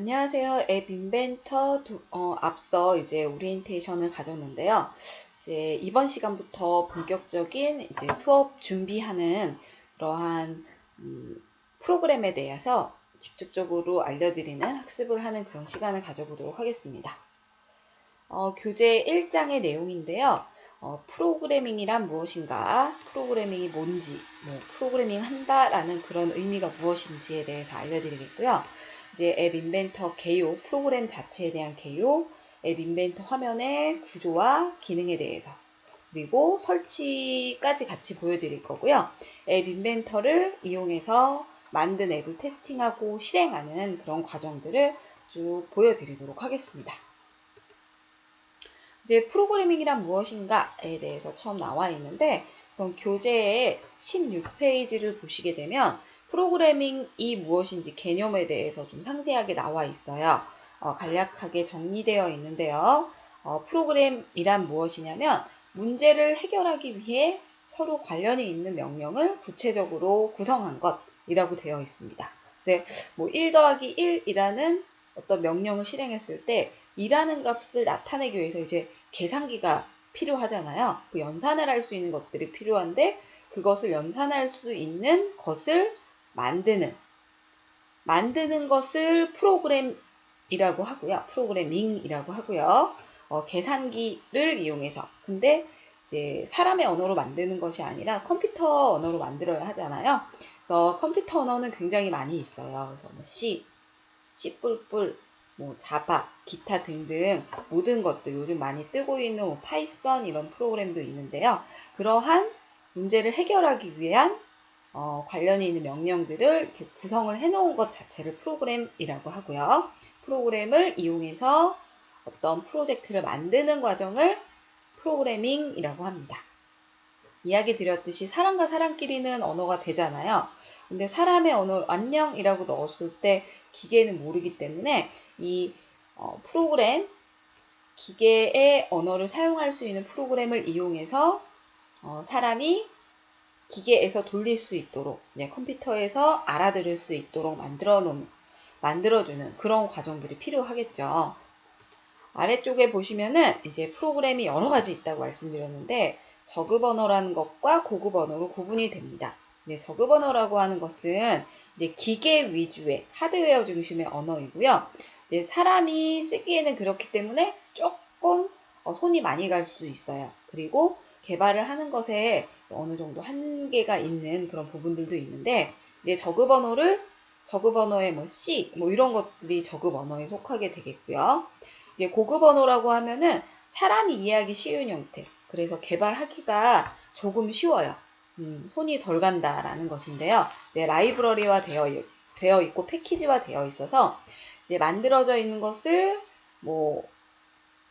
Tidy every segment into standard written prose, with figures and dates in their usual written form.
안녕하세요. 앱 인벤터 앞서 이제 오리엔테이션을 가졌는데요. 이제 이번 시간부터 본격적인 이제 수업 준비하는 그러한 프로그램에 대해서 직접적으로 알려드리는 학습을 하는 그런 시간을 가져보도록 하겠습니다. 교재 1장의 내용인데요. 프로그래밍이란 무엇인가, 프로그래밍이 뭔지, 프로그래밍 한다라는 그런 의미가 무엇인지에 대해서 알려드리겠고요. 이제 앱 인벤터 개요, 프로그램 자체에 대한 개요, 앱 인벤터 화면의 구조와 기능에 대해서, 그리고 설치까지 같이 보여드릴 거고요. 앱 인벤터를 이용해서 만든 앱을 테스팅하고 실행하는 그런 과정들을 쭉 보여드리도록 하겠습니다. 이제 프로그래밍이란 무엇인가에 대해서 처음 나와 있는데, 우선 교재의 16페이지를 보시게 되면 프로그래밍이 무엇인지 개념에 대해서 좀 상세하게 나와 있어요. 간략하게 정리되어 있는데요. 프로그램이란 무엇이냐면 문제를 해결하기 위해 서로 관련이 있는 명령을 구체적으로 구성한 것이라고 되어 있습니다. 그래서 1 더하기 1이라는 어떤 명령을 실행했을 때 이라는 값을 나타내기 위해서 이제 계산기가 필요하잖아요. 그 연산을 할 수 있는 것들이 필요한데 그것을 연산할 수 있는 것을 만드는 것을 프로그램이라고 하고요. 프로그래밍이라고 하고요. 계산기를 이용해서. 근데 이제 사람의 언어로 만드는 것이 아니라 컴퓨터 언어로 만들어야 하잖아요. 그래서 컴퓨터 언어는 굉장히 많이 있어요. 그래서 C, C++, 자바, 기타 등등 모든 것들 요즘 많이 뜨고 있는 파이썬 이런 프로그램도 있는데요. 그러한 문제를 해결하기 위한 관련이 있는 명령들을 이렇게 구성을 해놓은 것 자체를 프로그램이라고 하고요. 프로그램을 이용해서 어떤 프로젝트를 만드는 과정을 프로그래밍이라고 합니다. 이야기 드렸듯이 사람과 사람끼리는 언어가 되잖아요. 근데 사람의 언어 안녕이라고 넣었을 때 기계는 모르기 때문에 이 프로그램, 기계의 언어를 사용할 수 있는 프로그램을 이용해서 사람이 기계에서 돌릴 수 있도록, 컴퓨터에서 알아들을 수 있도록 만들어주는 그런 과정들이 필요하겠죠. 아래쪽에 보시면은 이제 프로그램이 여러 가지 있다고 말씀드렸는데 저급 언어라는 것과 고급 언어로 구분이 됩니다. 저급 언어라고 하는 것은 이제 기계 위주의 하드웨어 중심의 언어이고요. 이제 사람이 쓰기에는 그렇기 때문에 조금 손이 많이 갈 수 있어요. 그리고 개발을 하는 것에 어느 정도 한계가 있는 그런 부분들도 있는데 이제 저급 언어의 C 이런 것들이 저급 언어에 속하게 되겠고요. 이제 고급 언어라고 하면은 사람이 이해하기 쉬운 형태. 그래서 개발하기가 조금 쉬워요. 손이 덜 간다라는 것인데요. 이제 라이브러리화 되어 있고 패키지화 되어 있어서 이제 만들어져 있는 것을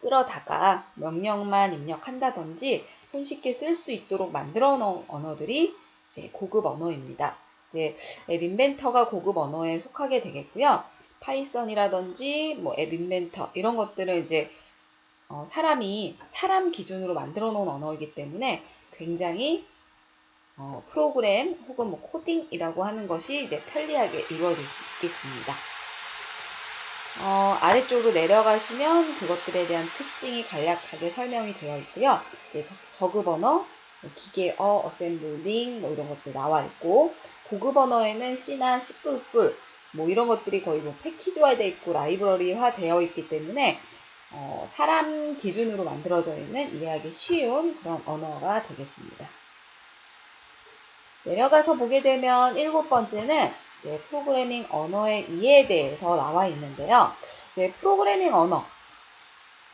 끌어다가 명령만 입력한다든지 손쉽게 쓸 수 있도록 만들어 놓은 언어들이 이제 고급 언어입니다. 이제 앱 인벤터가 고급 언어에 속하게 되겠고요. 파이썬이라든지 앱 인벤터 이런 것들은 이제 사람 기준으로 만들어 놓은 언어이기 때문에 굉장히 프로그램 혹은 코딩이라고 하는 것이 이제 편리하게 이루어질 수 있겠습니다. 아래쪽으로 내려가시면 그것들에 대한 특징이 간략하게 설명이 되어 있고요. 저급 언어, 기계 어셈블링 이런 것들 나와 있고 고급 언어에는 C나 C++ 이런 것들이 거의 패키지화 되어 있고 라이브러리화 되어 있기 때문에 사람 기준으로 만들어져 있는 이해하기 쉬운 그런 언어가 되겠습니다. 내려가서 보게 되면 7번째는 이제 프로그래밍 언어의 이해에 대해서 나와 있는데요. 이제 프로그래밍 언어,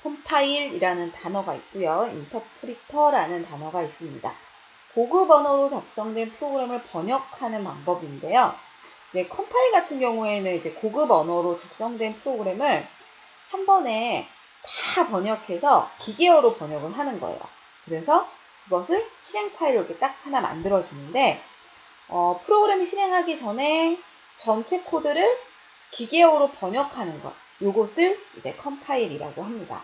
컴파일이라는 단어가 있고요. 인터프리터라는 단어가 있습니다. 고급 언어로 작성된 프로그램을 번역하는 방법인데요. 이제 컴파일 같은 경우에는 이제 고급 언어로 작성된 프로그램을 한 번에 다 번역해서 기계어로 번역을 하는 거예요. 그래서 그것을 실행 파일로 이렇게 딱 하나 만들어 주는데 프로그램이 실행하기 전에 전체 코드를 기계어로 번역하는 것, 요것을 이제 컴파일이라고 합니다.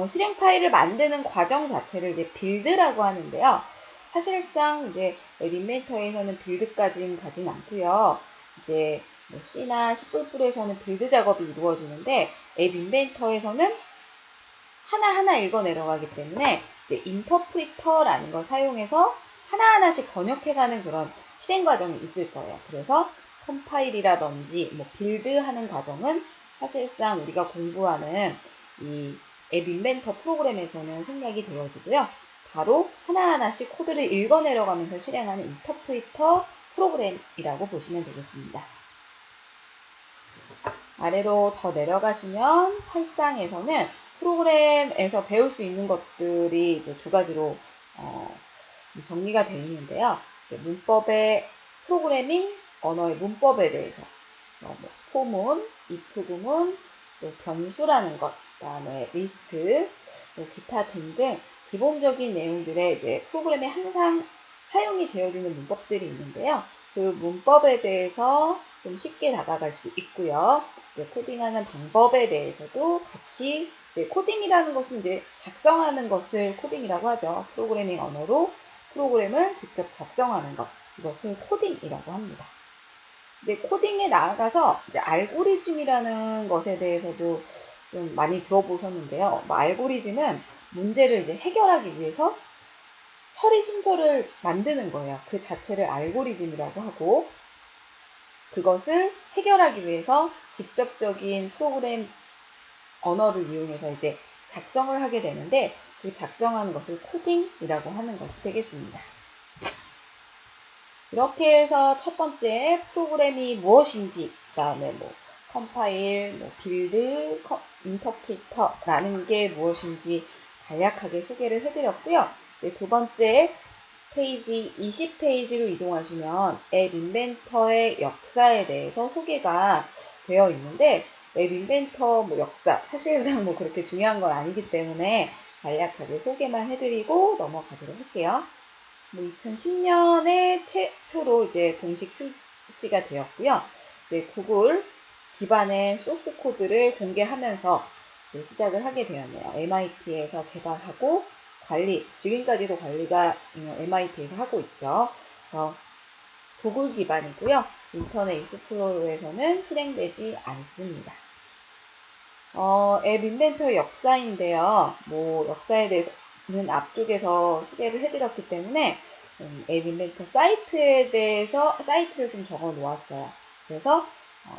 실행 파일을 만드는 과정 자체를 이제 빌드라고 하는데요. 사실상 이제 웹 인벤터에서는 빌드까지는 가진 않고요. 이제 뭐 C나 C++에서는 빌드 작업이 이루어지는데 앱 인벤터에서는 하나하나 읽어 내려가기 때문에 이제 인터프리터라는 걸 사용해서 하나하나씩 번역해가는 그런 실행 과정이 있을 거예요. 그래서 컴파일이라든지 뭐 빌드하는 과정은 사실상 우리가 공부하는 이 앱 인벤터 프로그램에서는 생략이 되어지고요. 바로 하나하나씩 코드를 읽어 내려가면서 실행하는 인터프리터 프로그램이라고 보시면 되겠습니다. 아래로 더 내려가시면 8장에서는 프로그램에서 배울 수 있는 것들이 이제 두 가지로 정리가 되어 있는데요. 문법의 프로그래밍 언어의 문법에 대해서 뭐 포문, if 구문, 또 변수라는 것, 그다음에 리스트, 또 기타 등등 기본적인 내용들의 이제 프로그램에 항상 사용이 되어지는 문법들이 있는데요. 그 문법에 대해서 좀 쉽게 다가갈 수 있고요. 코딩하는 방법에 대해서도 같이 이제 코딩이라는 것은 이제 작성하는 것을 코딩이라고 하죠. 프로그래밍 언어로 프로그램을 직접 작성하는 것. 이것을 코딩이라고 합니다. 이제 코딩에 나아가서 이제 알고리즘이라는 것에 대해서도 좀 많이 들어보셨는데요. 뭐 알고리즘은 문제를 이제 해결하기 위해서 처리 순서를 만드는 거예요. 그 자체를 알고리즘이라고 하고, 그것을 해결하기 위해서 직접적인 프로그램 언어를 이용해서 이제 작성을 하게 되는데, 그 작성하는 것을 코딩이라고 하는 것이 되겠습니다. 이렇게 해서 첫 번째 프로그램이 무엇인지, 그 다음에 뭐 컴파일, 뭐 빌드, 인터프리터라는 게 무엇인지 간략하게 소개를 해드렸고요. 두 번째 페이지 20페이지로 이동하시면 앱 인벤터의 역사에 대해서 소개가 되어 있는데, 앱 인벤터 뭐 역사 사실상 뭐 그렇게 중요한 건 아니기 때문에 간략하게 소개만 해드리고 넘어가도록 할게요. 2010년에 최초로 이제 공식 출시가 되었고요. 이제 구글 기반의 소스 코드를 공개하면서 시작을 하게 되었네요. MIT에서 개발하고 관리, 지금까지도 관리가 MIT에서 하고 있죠. 구글 기반이고요. 인터넷 익스플로러에서는 실행되지 않습니다. 앱 인벤터의 역사인데요. 뭐 역사에 대해서는 앞쪽에서 소개를 해드렸기 때문에 앱 인벤터 사이트에 대해서 사이트를 좀 적어 놓았어요. 그래서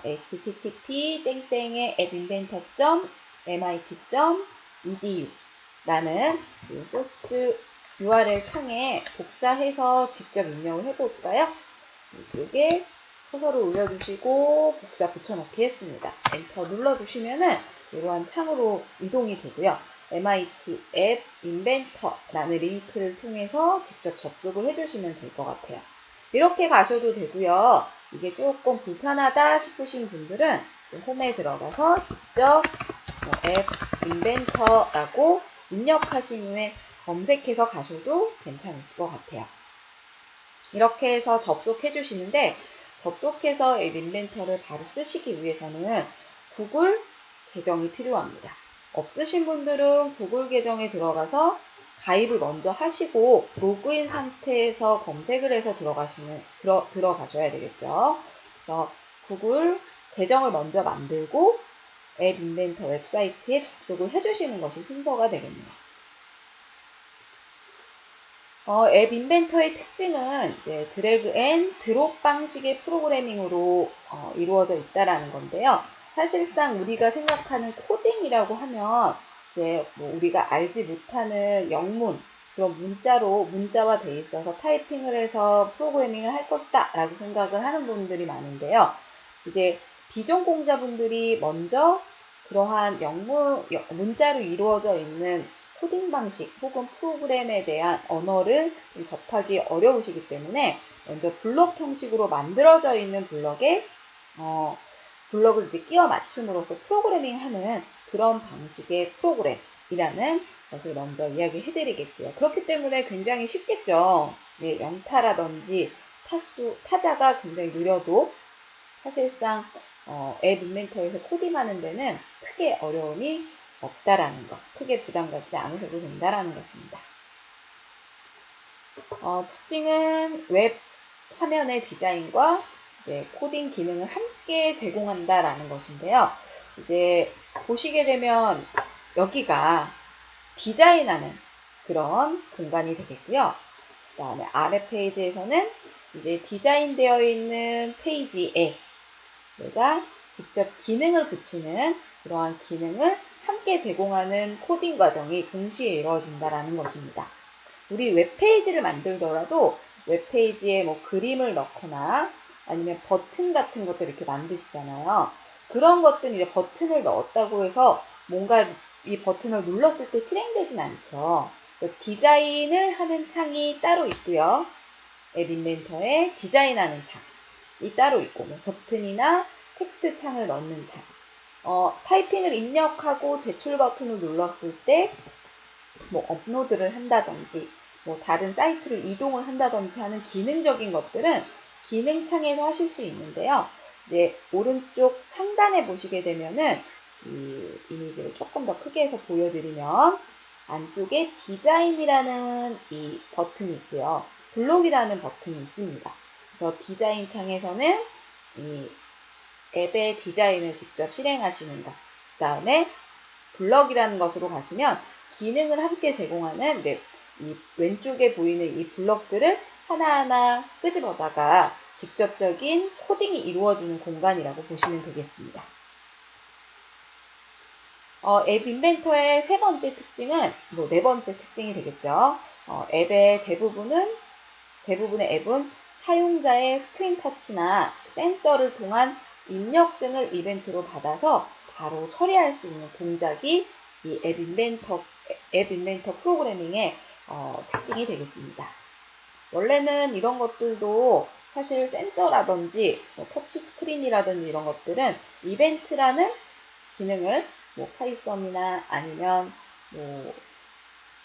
http mit.edu 라는 소스 URL 창에 복사해서 직접 입력을 해볼까요? 이쪽에 커서를 올려주시고 복사 붙여넣기 했습니다. 엔터 눌러주시면은 이러한 창으로 이동이 되고요. MIT 앱 인벤터라는 링크를 통해서 직접 접속을 해주시면 될 것 같아요. 이렇게 가셔도 되고요. 이게 조금 불편하다 싶으신 분들은 홈에 들어가서 직접 앱 인벤터라고 입력하신 후에 검색해서 가셔도 괜찮으실 것 같아요. 이렇게 해서 접속해 주시는데, 접속해서 앱 인벤터를 바로 쓰시기 위해서는 구글 계정이 필요합니다. 없으신 분들은 구글 계정에 들어가서 가입을 먼저 하시고 로그인 상태에서 검색을 해서 들어가셔야 되겠죠. 그래서 구글 계정을 먼저 만들고 앱 인벤터 웹사이트에 접속을 해주시는 것이 순서가 되겠네요. 앱 인벤터의 특징은 이제 드래그 앤 드롭 방식의 프로그래밍으로 이루어져 있다라는 건데요. 사실상 우리가 생각하는 코딩이라고 하면 이제 뭐 우리가 알지 못하는 영문, 그런 문자화 돼 있어서 타이핑을 해서 프로그래밍을 할 것이다 라고 생각을 하는 분들이 많은데요. 이제 비전공자분들이 먼저 그러한 문자로 이루어져 있는 코딩 방식 혹은 프로그램에 대한 언어를 좀 접하기 어려우시기 때문에 먼저 블록 형식으로 만들어져 있는 블럭을 이제 끼워 맞춤으로써 프로그래밍하는 그런 방식의 프로그램이라는 것을 먼저 이야기해 드리겠고요. 그렇기 때문에 굉장히 쉽겠죠. 네, 영타라든지 타자가 굉장히 느려도 사실상 앱 인벤터에서 코딩하는 데는 크게 어려움이 없다라는 것, 크게 부담 갖지 않으셔도 된다라는 것입니다. 특징은 웹 화면의 디자인과 이제 코딩 기능을 함께 제공한다라는 것인데요. 이제 보시게 되면 여기가 디자인하는 그런 공간이 되겠고요. 그 다음에 아래 페이지에서는 이제 디자인되어 있는 페이지에 내가 직접 기능을 붙이는 그러한 기능을 함께 제공하는 코딩 과정이 동시에 이루어진다는 것입니다. 우리 웹페이지를 만들더라도 웹페이지에 뭐 그림을 넣거나 아니면 버튼 같은 것들 이렇게 만드시잖아요. 그런 것들은 이제 버튼을 넣었다고 해서 뭔가 이 버튼을 눌렀을 때 실행되진 않죠. 디자인을 하는 창이 따로 있고요. 앱 인벤터에 디자인하는 창이 따로 있고, 뭐 버튼이나 텍스트 창을 넣는 창. 타이핑을 입력하고 제출 버튼을 눌렀을 때 뭐 업로드를 한다든지 뭐 다른 사이트를 이동을 한다든지 하는 기능적인 것들은 기능창에서 하실 수 있는데요. 이제 오른쪽 상단에 보시게 되면은 이 이미지를 조금 더 크게 해서 보여드리면 안쪽에 디자인이라는 이 버튼이 있고요. 블록이라는 버튼이 있습니다. 그래서 디자인 창에서는 이 앱의 디자인을 직접 실행하시는 것. 그 다음에 블럭이라는 것으로 가시면 기능을 함께 제공하는 이제 이 왼쪽에 보이는 이 블럭들을 하나하나 끄집어다가 직접적인 코딩이 이루어지는 공간이라고 보시면 되겠습니다. 앱 인벤터의 세 번째 특징은 뭐 네 번째 특징이 되겠죠. 앱의 대부분의 앱은 사용자의 스크린 터치나 센서를 통한 입력 등을 이벤트로 받아서 바로 처리할 수 있는 동작이 이 앱 인벤터 프로그래밍의 특징이 되겠습니다. 원래는 이런 것들도 사실 센서라든지 뭐 터치 스크린이라든지 이런 것들은 이벤트라는 기능을 뭐 파이썬이나 아니면 뭐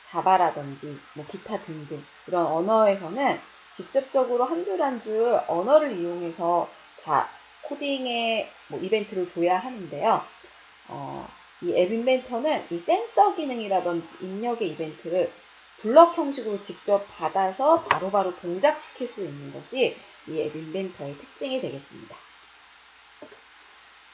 자바라든지 뭐 기타 등등 이런 언어에서는 직접적으로 한 줄 한 줄 언어를 이용해서 다 코딩의 뭐 이벤트를 둬야 하는데요. 이 앱 인벤터는 이 센서 기능이라든지 입력의 이벤트를 블럭 형식으로 직접 받아서 바로바로 동작시킬 수 있는 것이 이 앱 인벤터의 특징이 되겠습니다.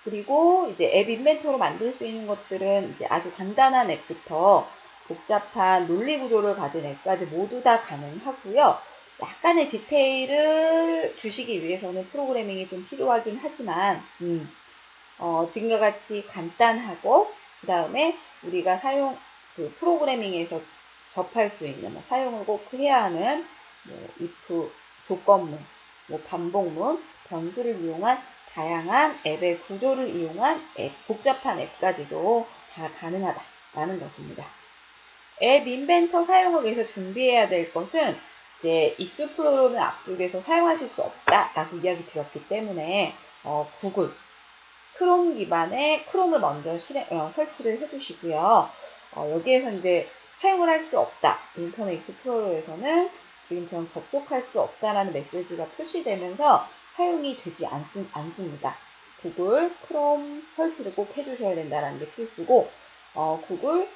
그리고 이제 앱 인벤터로 만들 수 있는 것들은 이제 아주 간단한 앱부터 복잡한 논리 구조를 가진 앱까지 모두 다 가능하고요. 약간의 디테일을 주시기 위해서는 프로그래밍이 좀 필요하긴 하지만 지금과 같이 간단하고 그 다음에 우리가 프로그래밍에서 접할 수 있는 뭐 사용을 꼭 해야 하는 뭐 if, 조건문, 뭐 반복문, 변수를 이용한 다양한 앱의 구조를 이용한 복잡한 앱까지도 다 가능하다라는 것입니다. 앱 인벤터 사용을 위해서 준비해야 될 것은 이제 익스플로러는 앞쪽에서 사용하실 수 없다라고 이야기 드렸기 때문에 구글, 크롬 기반의 크롬을 먼저 설치를 해주시고요. 여기에서 이제 사용을 할 수 없다. 인터넷 익스플로러에서는 지금처럼 접속할 수 없다라는 메시지가 표시되면서 사용이 되지 않습니다. 구글, 크롬 설치를 꼭 해주셔야 된다는 게 필수고, 구글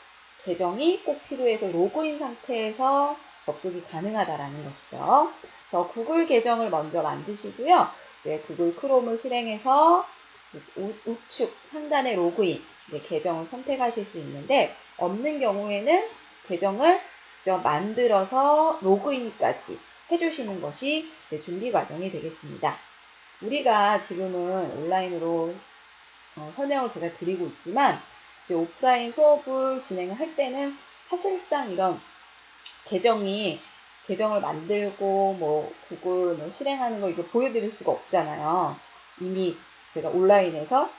계정이 꼭 필요해서 로그인 상태에서 접속이 가능하다라는 것이죠. 그래서 구글 계정을 먼저 만드시고요. 이제 구글 크롬을 실행해서 우측 상단의 로그인 계정을 선택하실 수 있는데 없는 경우에는 계정을 직접 만들어서 로그인까지 해주시는 것이 준비 과정이 되겠습니다. 우리가 지금은 온라인으로 설명을 제가 드리고 있지만 이제 오프라인 수업을 진행을 할 때는 사실상 이런 계정을 만들고 뭐 구글 뭐 실행하는 거 이거 보여드릴 수가 없잖아요. 이미 제가 온라인에서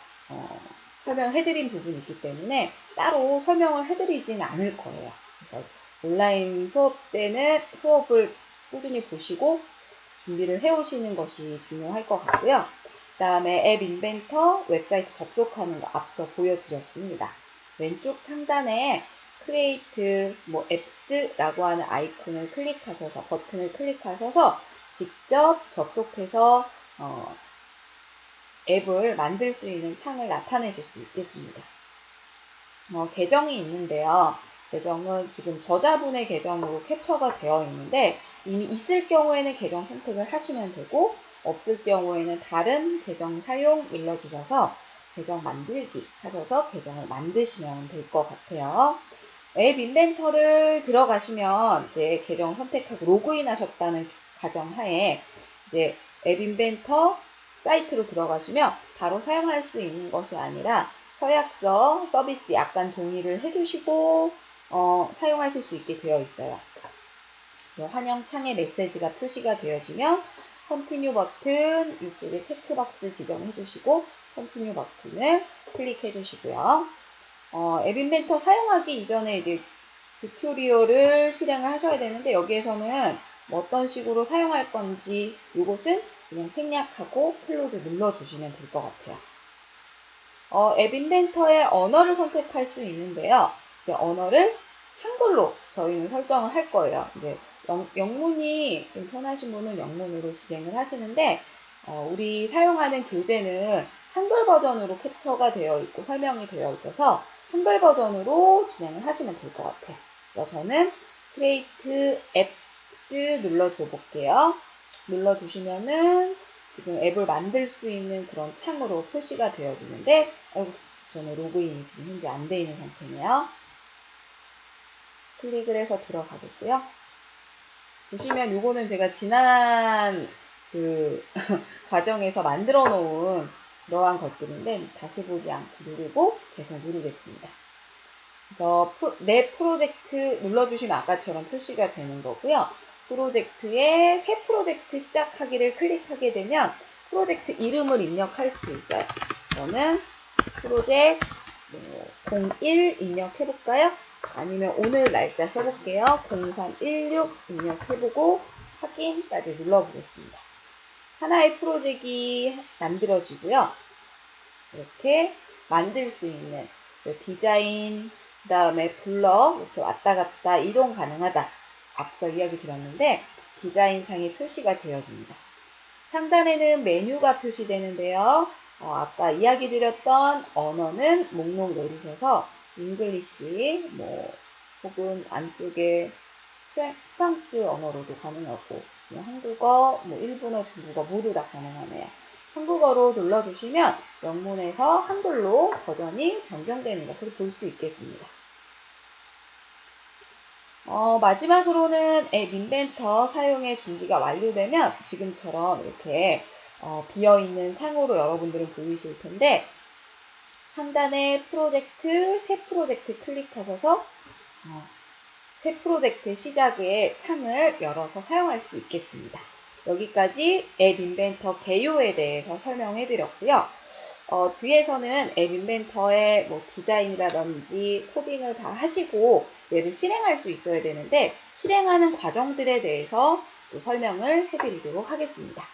설명해드린 부분이 있기 때문에 따로 설명을 해드리진 않을 거예요. 그래서 온라인 수업 때는 수업을 꾸준히 보시고 준비를 해오시는 것이 중요할 것 같고요. 그 다음에 앱 인벤터 웹사이트 접속하는 거 앞서 보여드렸습니다. 왼쪽 상단에 크리에이트 뭐 앱스라고 하는 아이콘을 클릭하셔서 버튼을 클릭하셔서 직접 접속해서 앱을 만들 수 있는 창을 나타내실 수 있겠습니다. 계정이 있는데요. 계정은 지금 저자분의 계정으로 캡처가 되어 있는데 이미 있을 경우에는 계정 선택을 하시면 되고 없을 경우에는 다른 계정 사용 눌러주셔서 계정 만들기 하셔서 계정을 만드시면 될 것 같아요. 앱 인벤터를 들어가시면 이제 계정 선택하고 로그인 하셨다는 가정하에 이제 앱 인벤터 사이트로 들어가시면 바로 사용할 수 있는 것이 아니라 서약서 서비스 약관 동의를 해주시고 사용하실 수 있게 되어 있어요. 환영 창에 메시지가 표시가 되어지면 컨티뉴 버튼 이쪽에 체크박스 지정해 주시고 컨티뉴 버튼을 클릭해 주시고요. 앱 인벤터 사용하기 이전에 이제 튜토리얼을 실행을 하셔야 되는데 여기에서는 뭐 어떤 식으로 사용할 건지 이것은 그냥 생략하고 클로즈 눌러주시면 될 것 같아요. 앱 인벤터의 언어를 선택할 수 있는데요. 이제 언어를 한글로 저희는 설정을 할 거예요. 이제 영문이 좀 편하신 분은 영문으로 진행을 하시는데 우리 사용하는 교재는 한글 버전으로 캡처가 되어 있고 설명이 되어 있어서 한글 버전으로 진행을 하시면 될 것 같아요. 그래서 저는 Create Apps 눌러줘 볼게요. 눌러주시면은 지금 앱을 만들 수 있는 그런 창으로 표시가 되어지는데 저는 로그인이 지금 현재 안 되어 있는 상태네요. 클릭을 해서 들어가겠고요. 보시면 요거는 제가 지난 그 과정에서 만들어 놓은 그러한 것들인데 다시 보지 않고 누르고 계속 누르겠습니다. 그래서 내 프로젝트 눌러주시면 아까처럼 표시가 되는 거고요. 프로젝트에 새 프로젝트 시작하기를 클릭하게 되면 프로젝트 이름을 입력할 수 있어요. 저는 프로젝트 01 입력해볼까요? 아니면 오늘 날짜 써볼게요. 0316 입력해보고 확인까지 눌러보겠습니다. 하나의 프로젝트가 만들어지고요. 이렇게 만들 수 있는 디자인, 그 다음에 블럭 이렇게 왔다 갔다 이동 가능하다. 앞서 이야기 드렸는데 디자인상에 표시가 되어집니다. 상단에는 메뉴가 표시되는데요. 아까 이야기 드렸던 언어는 목록 내리셔서 잉글리시 혹은 안쪽에 프랑스 언어로도 가능하고 한국어, 일본어, 중국어 모두 다 가능하네요. 한국어로 눌러주시면 영문에서 한글로 버전이 변경되는 것을 볼 수 있겠습니다. 마지막으로는 앱 인벤터 사용의 준비가 완료되면 지금처럼 이렇게 비어있는 창으로 여러분들은 보이실 텐데 상단에 프로젝트, 새 프로젝트 클릭하셔서 새 프로젝트 시작의 창을 열어서 사용할 수 있겠습니다. 여기까지 앱 인벤터 개요에 대해서 설명해 드렸고요. 뒤에서는 앱 인벤터의 디자인이라든지 코딩을 다 하시고 얘를 실행할 수 있어야 되는데 실행하는 과정들에 대해서 또 설명을 해드리도록 하겠습니다.